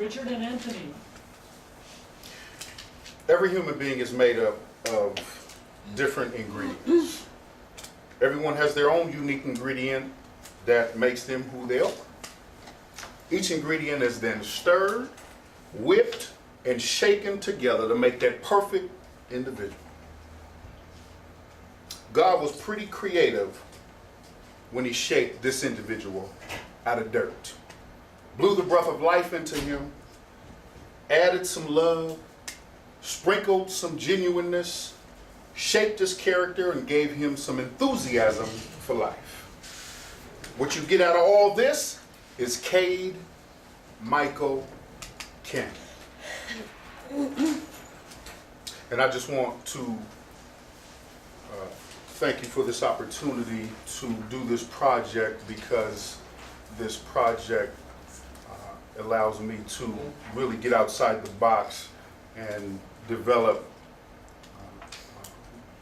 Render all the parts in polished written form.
Richard and Anthony. Every human being is made up of different ingredients. Everyone has their own unique ingredient that makes them who they are. Each ingredient is then stirred, whipped, and shaken together to make that perfect individual. God was pretty creative when he shaped this individual out of dirt. Blew the breath of life into him, added some love, sprinkled some genuineness, shaped his character, and gave him some enthusiasm for life. What you get out of all this is Cade Michael Cannon. And I just want to thank you for this opportunity to do this project, because this project allows me to really get outside the box and develop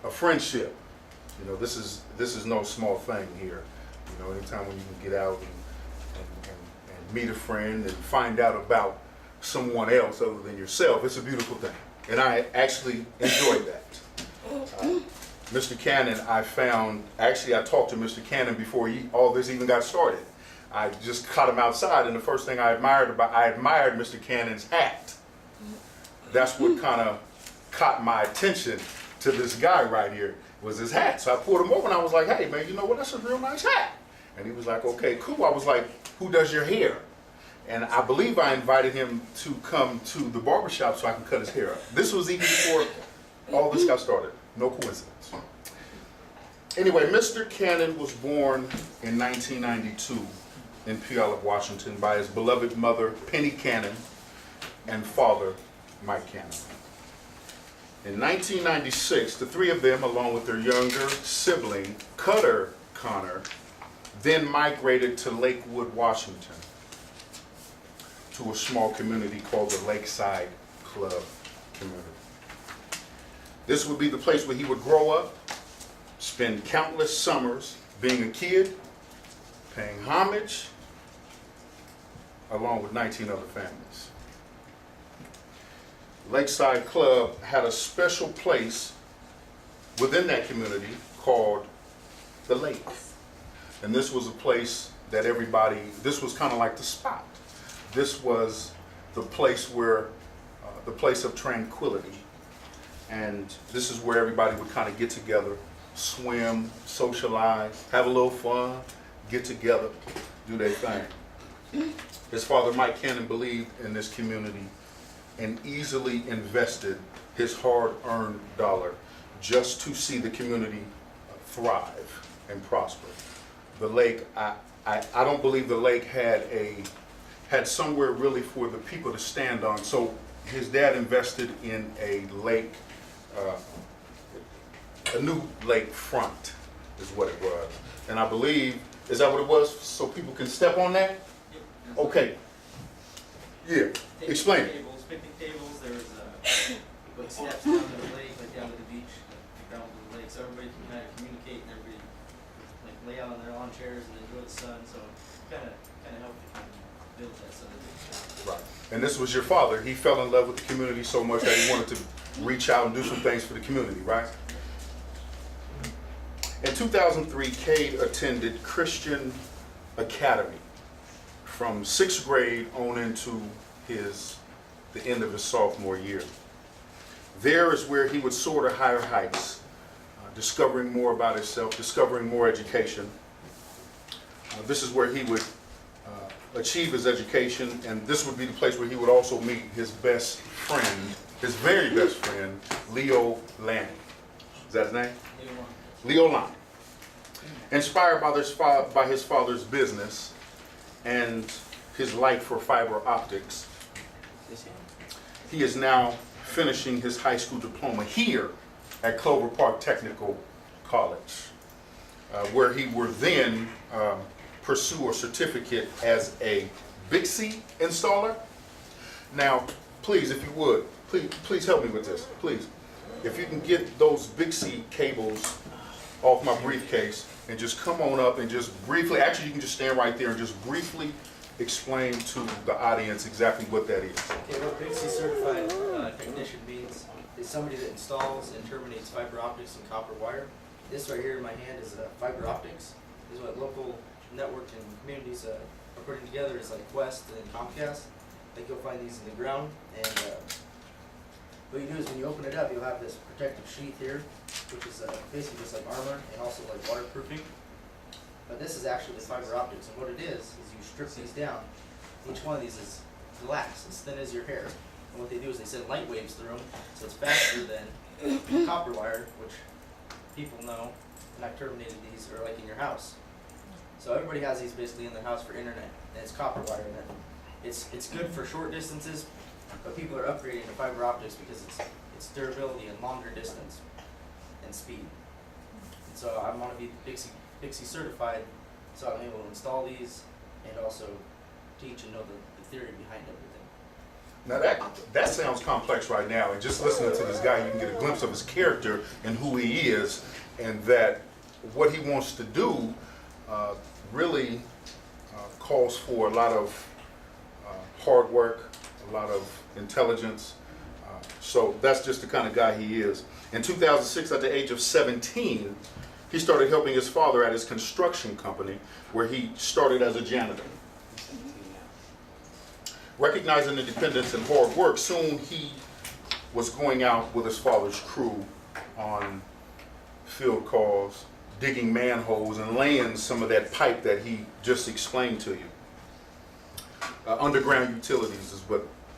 a friendship. You know, this is no small thing here. You know, anytime when you can get out and meet a friend and find out about someone else other than yourself, it's a beautiful thing. And I actually enjoyed that. Mr. Cannon, I talked to Mr. Cannon before all this even got started. I just caught him outside, and the first thing I admired Mr. Cannon's hat. That's what kind of caught my attention to this guy right here, was his hat. So I pulled him over and I was like, hey man, you know what, that's a real nice hat. And he was like, okay, cool. I was like, who does your hair? And I believe I invited him to come to the barbershop so I can cut his hair up. This was even before all this got started. No coincidence. Anyway, Mr. Cannon was born in 1992 in Puyallup, Washington, by his beloved mother, Penny Cannon, and father, Mike Cannon. In 1996, the three of them, along with their younger sibling, Cutter Connor, then migrated to Lakewood, Washington, to a small community called the Lakeside Club community. This would be the place where he would grow up, spend countless summers being a kid, paying homage, along with 19 other families. Lakeside Club had a special place within that community called the Lake. And this was a place that this was kind of like the spot. This was the place where, the place of tranquility. And this is where everybody would kind of get together, swim, socialize, have a little fun, get together, do their thing. His father, Mike Cannon, believed in this community and easily invested his hard-earned dollar just to see the community thrive and prosper. The lake, I don't believe the lake had somewhere really for the people to stand on. So his dad invested in a lake, a new lake front is what it was. And I believe, is that what it was? So people can step on that? Yep. Okay. Yeah, explain it. Picnic tables, there's like steps down to the lake, like down to the beach, down to the lake, so everybody can kind of communicate and everybody like lay out on their lawn chairs and enjoy the sun, so kind of help build that sun. Right. And this was your father. He fell in love with the community so much that he wanted to reach out and do some things for the community, right? In 2003, Cade attended Christian Academy from 6th grade on into the end of his sophomore year. There is where he would soar to higher heights, discovering more about himself, discovering more education. This is where he would achieve his education, and this would be the place where he would also meet his best friend, his very best friend, Leo Lanning. Is that his name? Leo Lanning. Inspired by his father's business and his like for fiber optics, he is now finishing his high school diploma here at Clover Park Technical College, where he would then pursue a certificate as a Bixie installer. Now, please, if you would, please help me with this, please. If you can get those Bixie cables off my briefcase and just come on up and just briefly, actually you can just stand right there and just briefly explain to the audience exactly what that is. Okay, what BICSI certified technician means is somebody that installs and terminates fiber optics and copper wire. This right here in my hand is fiber optics. This is what local networks and communities are putting together. It's like West and Comcast. Like you'll find these in the ground, and what you do is when you open it up, you'll have this protective sheath here, which is basically just like armor and also like waterproofing. But this is actually the fiber optics, and what it is you strip these down. Each one of these is glass, as thin as your hair. And what they do is they send light waves through them, so it's faster than copper wire, which people know, and I've terminated these, are like in your house. So everybody has these basically in their house for internet, and it's copper wire. And it's good for short distances, but people are upgrading to fiber optics because it's durability and longer distance and speed. And so I want to be BICSI certified, so I'm able to install these and also teach and know the theory behind everything. Now that sounds complex right now, and just listening to this guy, you can get a glimpse of his character and who he is, and that what he wants to do really calls for a lot of hard work, a lot of intelligence. So that's just the kind of guy he is. In 2006, at the age of 17, he started helping his father at his construction company, where he started as a janitor. Recognizing independence and hard work, soon he was going out with his father's crew on field calls, digging manholes and laying some of that pipe that he just explained to you. Underground utilities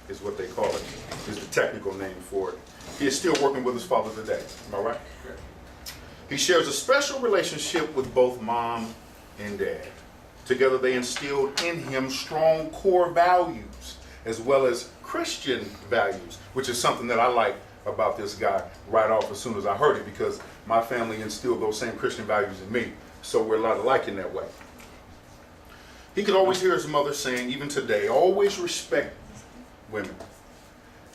is what they call it, is the technical name for it. He is still working with his father today, am I right? Sure. He shares a special relationship with both mom and dad. Together they instilled in him strong core values as well as Christian values, which is something that I like about this guy right off as soon as I heard it, because my family instilled those same Christian values in me. So we're a lot alike in that way. He could always hear his mother saying, even today, always respect women.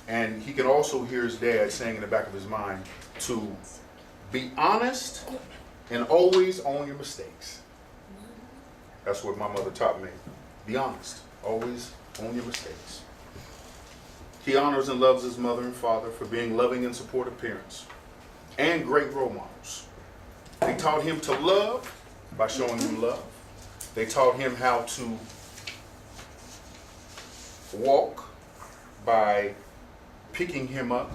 And he can also hear his dad saying in the back of his mind to be honest and always own your mistakes. That's what my mother taught me. Be honest. Always own your mistakes. He honors and loves his mother and father for being loving and supportive parents and great role models. They taught him to love by showing him love. They taught him how to walk by picking him up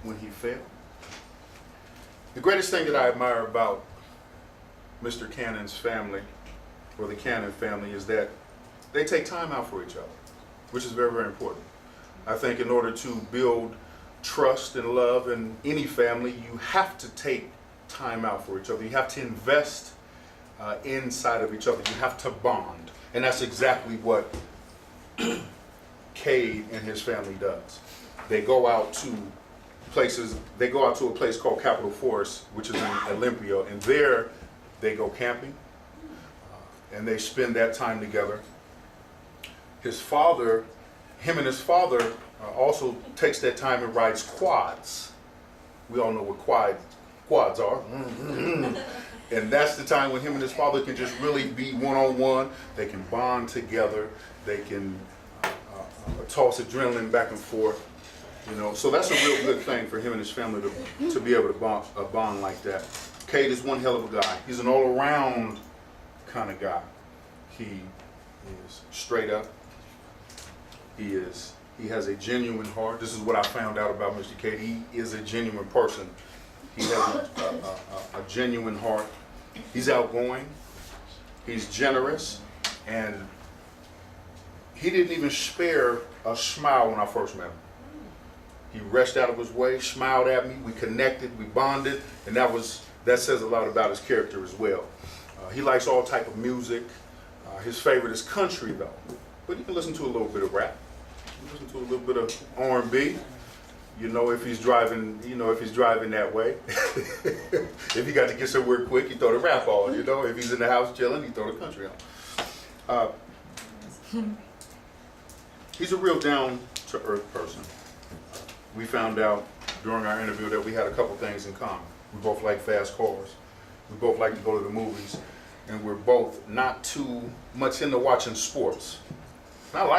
when he fell. The greatest thing that I admire about Mr. Cannon's family, or the Cannon family, is that they take time out for each other, which is very, very important. I think in order to build trust and love in any family, you have to take time out for each other. You have to invest inside of each other. You have to bond. And that's exactly what Cade and his family does. They go out to places, they go out to a place called Capitol Forest, which is in Olympia, and there they go camping, and they spend that time together. Him and his father also takes that time and rides quads. We all know what quads are. And that's the time when him and his father can just really be one-on-one. They can bond together. They can toss adrenaline back and forth. You know, so that's a real good thing for him and his family to be able to bond like that. Cade is one hell of a guy. He's an all-around kind of guy. He is straight up. He has a genuine heart. This is what I found out about Mr. Cade. He is a genuine person. He has a genuine heart. He's outgoing. He's generous. And he didn't even spare a smile when I first met him. He rushed out of his way, smiled at me, we connected, we bonded, and that says a lot about his character as well. He likes all type of music. His favorite is country though, but you can listen to a little bit of rap. You can listen to a little bit of R&B. You know, if he's driving that way. If he got to get somewhere quick, he throw the rap on. You know, if he's in the house chilling, he throw the country on. He's a real down-to-earth person. We found out during our interview that we had a couple things in common. We both like fast cars. We both like to go to the movies. And we're both not too much into watching sports. I like